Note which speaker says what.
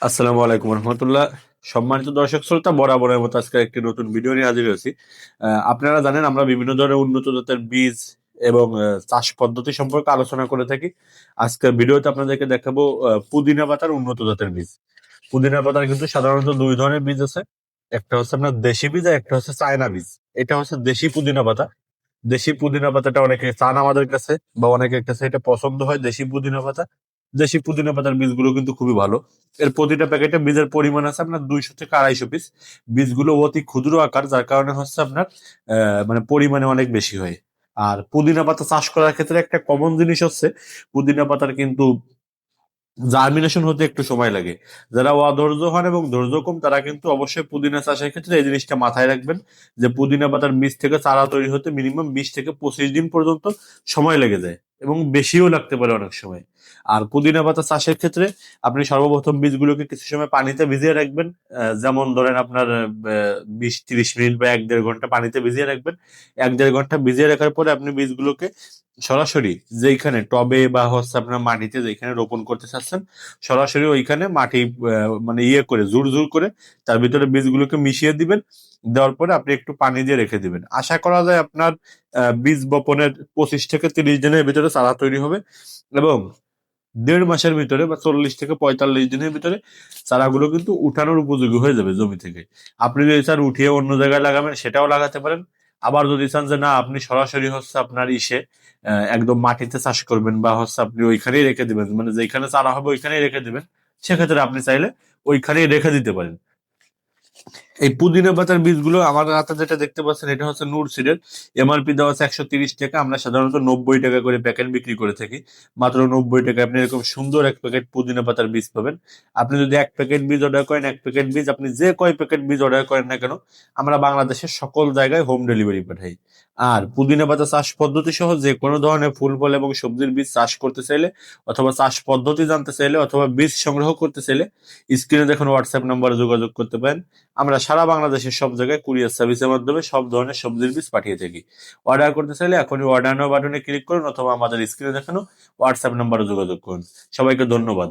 Speaker 1: আসসালামু আলাইকুম রহমতুল্লাহ। সম্মানিত দর্শক শ্রোতা, বরাবরের মতো আজকে একটি নতুন ভিডিও নিয়ে হাজির হয়েছি। আপনারা জানেন আমরা বিভিন্ন ধরনের উন্নত জাতের বীজ এবং চাষ পদ্ধতি সম্পর্কে আলোচনা করে থাকি। আজকের ভিডিওতে আপনাদেরকে দেখাবো পুদিনা পাতার উন্নত জাতের বীজ। পুদিনা পাতার কিন্তু সাধারণত দুই ধরনের বীজ আছে। একটা হচ্ছে আপনার দেশি বীজ আর একটা হচ্ছে চায়না বীজ। এটা হচ্ছে দেশি পুদিনা পাতা। দেশি পুদিনা পাতাটা অনেকে চান আমাদের কাছে, বা অনেকের কাছে এটা পছন্দ হয় দেশি পুদিনা পাতা। দেশি পুদিনা পাতার বীজগুলো কিন্তু খুবই ভালো। এর প্রতিটা প্যাকেটে বীজের পরিমাণ আছে আপনার 200 থেকে 250 পিস। বীজগুলো অতি ক্ষুদ্র আকার, যার কারণে হচ্ছে আপনার মানে পরিমাণে অনেক বেশি হয়। আর পুদিনা পাতা চাষ করার ক্ষেত্রে একটা কমন জিনিস হচ্ছে, পুদিনা পাতার কিন্তু জার্মিনেশন হতে একটু সময় লাগে। যারা অধৈর্য হন এবং ধৈর্য কম তারা কিন্তু অবশ্যই পুদিনা চাষের ক্ষেত্রে এই জিনিসটা মাথায় রাখবেন, যে পুদিনা পাতার বীজ থেকে চারা তৈরি হতে মিনিমাম 20 থেকে 25 দিন পর্যন্ত সময় লেগে যায়, এবং বেশিও লাগতে পারে অনেক সময়। আর পুদিনা পাতা চাষের ক্ষেত্রে আপনি সর্বপ্রথম বীজগুলোকে কিছু সময় পানিতে ভিজিয়ে রাখবেন। যেমন ধরেন আপনার 20-30 মিনিট বা 1-1.5 ঘন্টা পানিতে ভিজিয়ে রাখবেন। 1-1.5 ঘন্টা ভিজিয়ে রাখার পরে আপনি বীজগুলোকে সরাসরি যেখানে টবে বা হচ্ছে আপনার মাটিতে যেখানে রোপণ করতে চাচ্ছেন, সরাসরি ওইখানে মাটি মানে ইয়ে করে জোর জোর করে তার ভিতরে বীজগুলোকে মিশিয়ে দিবেন। দেওয়ার পরে আপনি একটু পানি দিয়ে রেখে দিবেন। আশা করা যায় আপনার বীজ বপনের 25 থেকে 30 দিনের ভিতরে চারা তৈরি হবে, এবং 1.5 মাসের ভিতরে বা 40 থেকে 45 দিনের ভিতরে চারাগুলো কিন্তু উঠানোর উপযোগী হয়ে যাবে জমি থেকে। আপনি যদি চান উঠিয়ে অন্য জায়গায় লাগাবেন, সেটাও লাগাতে পারেন। আবার যদি চান যে না আপনি সরাসরি হচ্ছে আপনার একদম মাটিতে চাষ করবেন, বা হচ্ছে আপনি ওইখানেই রেখে দিবেন, মানে যেখানে চারা হবে ওইখানেই রেখে দিবেন, সেক্ষেত্রে আপনি চাইলে ওইখানেই রেখে দিতে পারেন। এই পুদিনা পাতার বীজগুলো আমার হাতে যেটা দেখতে পাচ্ছেন, এটা হচ্ছে নূর সিডের। এমআরপি দেওয়া আছে 130 টাকা। আমরা সাধারণত 90 টাকা করে প্যাকেট বিক্রি করে থাকি। মাত্র 90 টাকা আপনি এরকম সুন্দর এক প্যাকেট পুদিনা পাতার বীজ পাবেন। আপনি যদি এক প্যাকেট বীজ অর্ডার করেন, এক প্যাকেট বীজ আপনি যে কয় প্যাকেট বীজ অর্ডার করেন না কেন, আমরা বাংলাদেশের সকল জায়গায় হোম ডেলিভারি পাঠাই। আর পুদিনা পাতা চাষ পদ্ধতি সহ যে কোনো ধরনের ফুল ফল এবং সবজির বীজ চাষ করতে চাইলে, অথবা চাষ পদ্ধতি জানতে চাইলে, অথবা বীজ সংগ্রহ করতে চাইলে স্ক্রিনে দেখুন হোয়াটসঅ্যাপ নাম্বারে যোগাযোগ করতে পারেন। আমরা সারা বাংলাদেশের সব জায়গায় কুরিয়ার সার্ভিসের মাধ্যমে সব ধরনের সবজির বীজ পাঠিয়ে থাকি। অর্ডার করতে চাইলে এখনই অর্ডার নাও বাটনে ক্লিক করুন, অথবা আমাদের স্ক্রিনে দেখানো হোয়াটসঅ্যাপ নাম্বারে যোগাযোগ করুন। সবাইকে ধন্যবাদ।